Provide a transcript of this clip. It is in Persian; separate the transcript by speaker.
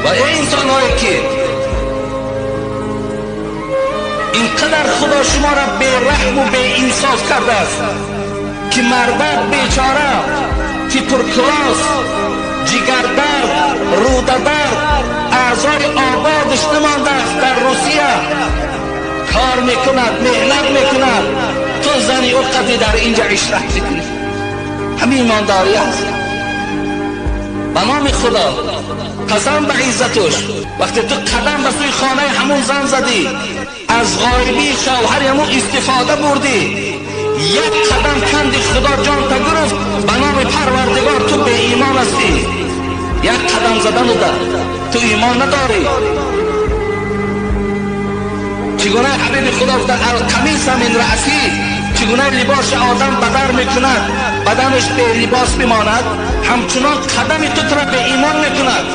Speaker 1: و ای انسان هایی که اینقدر خدا شما را به رحم و به انصاف کرده است که مردم بیچاره تیپرکلاس، جگردرد، روده‌درد، اعضای آبادش نمانده است در روسیه، کار میکند، محنت میکند، تو زنی او قدری در اینجا اشرت میکنی. همین ایمانداری است. به نام خدا قسم به عزتش، وقتی تو قدم به سوی خانه همون زن زدی، از غایبی شوهر همون استفاده بردی، یک قدم کندی، خدا جان تا گرفت، به نام پروردگار تو به ایمان هستی. یک قدم زدن ده تو ایمان نداری. چگونه حبیب خدا گفت القمیص من رأسی، چگونه لباس آدم بدر میکند بدنش به لباس میماند، همچنان قدم تو را به ایمان میکند.